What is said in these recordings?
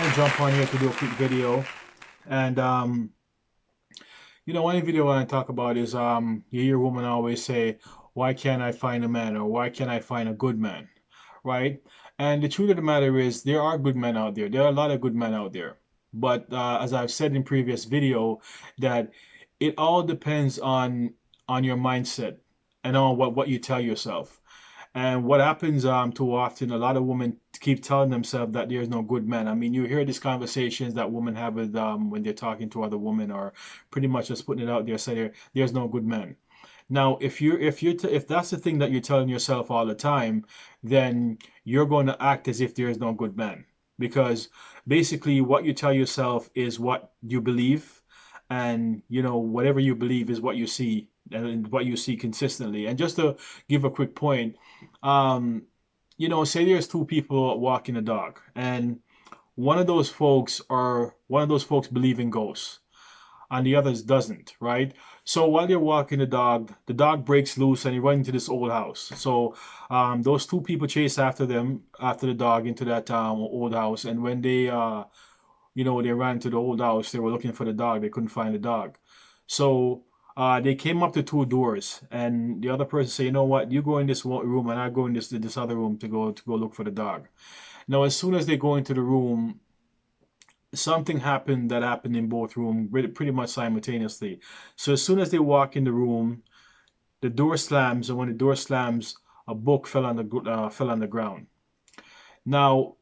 want to jump on here to do a quick video. And one video I want to talk about is you hear women always say, "Why can't I find a man?" or "Why can't I find a good man?" Right? And the truth of the matter is, there are good men out there. There are a lot of good men out there. But as I've said in previous video, that it all depends on your mindset and on what you tell yourself. And what happens too often, a lot of women keep telling themselves that there's no good men. I mean, you hear these conversations that women have with when they're talking to other women, or pretty much just putting it out there, saying there's no good men. Now, if that's the thing that you're telling yourself all the time, then you're going to act as if there is no good man, because basically what you tell yourself is what you believe, and whatever you believe is what you see, and what you see consistently. And just to give a quick point, um, say there's two people walking a dog, and one of those folks believe in ghosts and the others doesn't, right? So while you're walking the dog breaks loose and he runs into this old house. So those two people chase after after the dog into that old house. And when they ran to the old house, they were looking for the dog. They couldn't find the dog. So they came up to two doors, and the other person said, "You know what? You go in this room, and I go in this other room to go look for the dog." Now, as soon as they go into the room, something happened in both rooms pretty much simultaneously. So as soon as they walk in the room, the door slams, and when the door slams, a book fell on the ground. Now,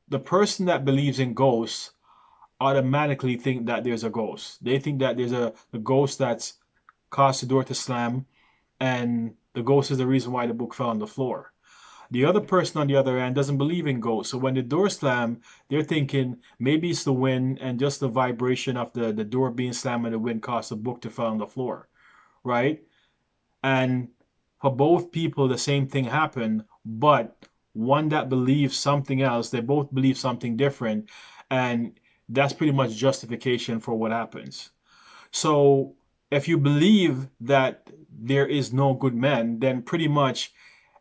the person that believes in ghosts automatically think that there's a ghost. They think that there's a ghost that's caused the door to slam, and the ghost is the reason why the book fell on the floor. The other person on the other end doesn't believe in ghosts. So when the door slam, they're thinking maybe it's the wind, and just the vibration of the door being slammed and the wind caused the book to fall on the floor, right? And for both people, the same thing happened, but one that believes something else, they both believe something different, and that's pretty much justification for what happens. So if you believe that there is no good men, then pretty much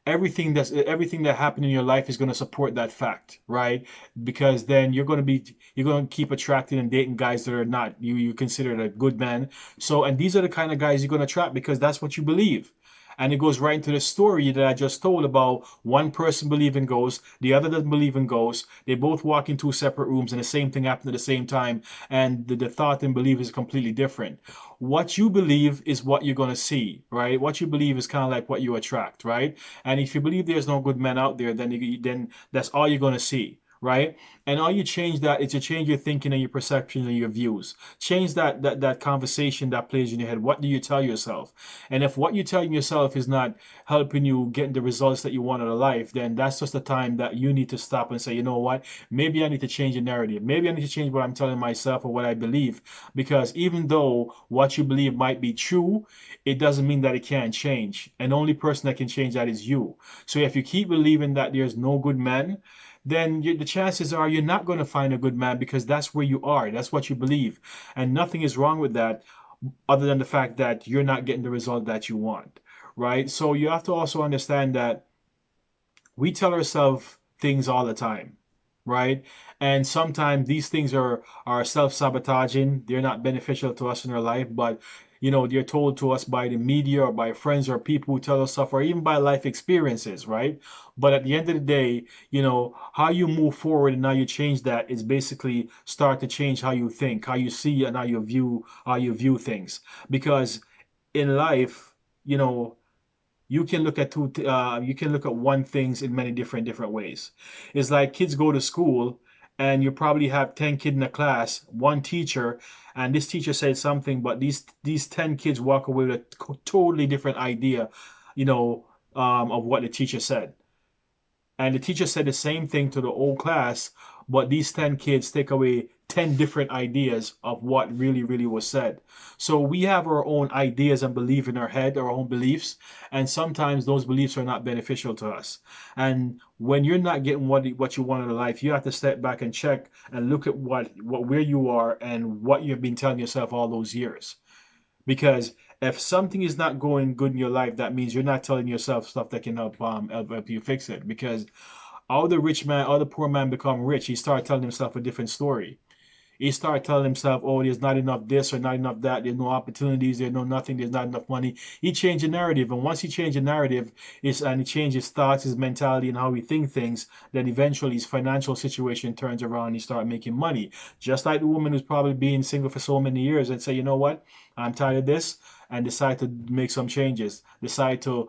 everything that happened in your life is going to support that fact, right? Because then you're going to keep attracting and dating guys that are not you consider a good man. So, and these are the kind of guys you're going to attract because that's what you believe. And it goes right into the story that I just told about one person believe in ghosts, the other doesn't believe in ghosts. They both walk in two separate rooms and the same thing happened at the same time. And the thought and belief is completely different. What you believe is what you're going to see, right? What you believe is kind of like what you attract, right? And if you believe there's no good men out there, then that's all you're going to see, right? And all you change that is to change your thinking and your perception and your views. Change that conversation that plays in your head. What do you tell yourself? And if what you're telling yourself is not helping you get the results that you want out of life, then that's just the time that you need to stop and say, you know what? Maybe I need to change the narrative. Maybe I need to change what I'm telling myself or what I believe. Because even though what you believe might be true, it doesn't mean that it can't change. And the only person that can change that is you. So if you keep believing that there's no good men, then the chances are you're not going to find a good man because that's where you are. That's what you believe. And nothing is wrong with that other than the fact that you're not getting the result that you want, right? So you have to also understand that we tell ourselves things all the time, right? And sometimes these things are self-sabotaging. They're not beneficial to us in our life, but they're told to us by the media or by friends or people who tell us stuff, or even by life experiences, right? But at the end of the day, how you move forward and how you change that is basically start to change how you think, how you see, and how you view things. Because in life, you can look at one things in many different ways. It's like kids go to school, and you probably have 10 kids in a class, one teacher, and this teacher said something, but these 10 kids walk away with a totally different idea, of what the teacher said. And the teacher said the same thing to the whole class, but these 10 kids take away 10 different ideas of what really, really was said. So we have our own ideas and belief in our head, our own beliefs, and sometimes those beliefs are not beneficial to us. And when you're not getting what you want in life, you have to step back and check and look at where you are and what you've been telling yourself all those years. Because if something is not going good in your life, that means you're not telling yourself stuff that can help you fix it. Because How the rich man, how the poor man become rich, he started telling himself a different story. He started telling himself, oh, there's not enough this or not enough that. There's no opportunities. There's no nothing. There's not enough money. He changed the narrative. And once he changed the narrative and he changed his thoughts, his mentality, and how he think things, then eventually his financial situation turns around and he started making money. Just like the woman who's probably been single for so many years and say, you know what? I'm tired of this, and decide to make some changes. Decide to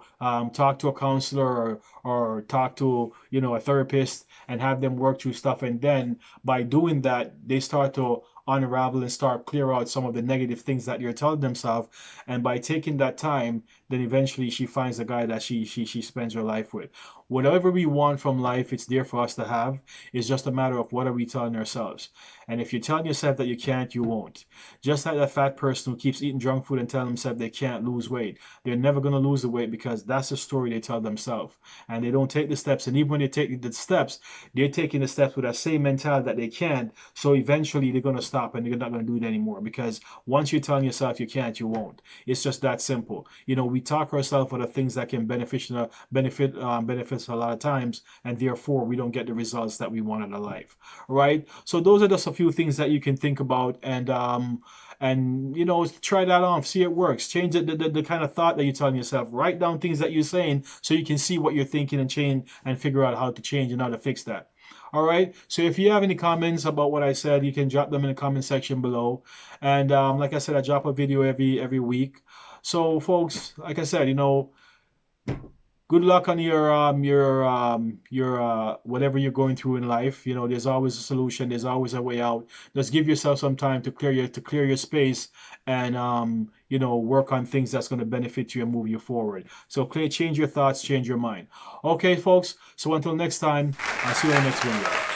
talk to a counselor or talk to, you know, a therapist and have them work through stuff. And then by doing that, they start to unravel and start clear out some of the negative things that they're telling themselves. And by taking that time, then eventually she finds a guy that she spends her life with. Whatever we want from life, it's there for us to have. It's just a matter of what are we telling ourselves. And if you're telling yourself that you can't, you won't. Just like that fat person who keeps eating junk food and telling themselves they can't lose weight. They're never going to lose the weight because that's the story they tell themselves. And they don't take the steps. And even when they take the steps, they're taking the steps with that same mentality that they can't. So eventually they're going to stop and they're not going to do it anymore. Because once you're telling yourself you can't, you won't. It's just that simple. You know, we talk ourselves out of things that can benefit us a lot of times, and therefore we don't get the results that we want in our life, right? So those are just a few things that you can think about, and you know, try that on, see it works. Change the kind of thought that you're telling yourself. Write down things that you're saying so you can see what you're thinking and change and figure out how to change and how to fix that. All right. So if you have any comments about what I said, you can drop them in the comment section below. And like I said, I drop a video every week. So folks, like I said, you know, good luck on your whatever you're going through in life. You know, there's always a solution. There's always a way out. Just give yourself some time to clear your space and you know, work on things that's going to benefit you and move you forward. So change your thoughts, change your mind. Okay, folks. So until next time, I'll see you in the next video.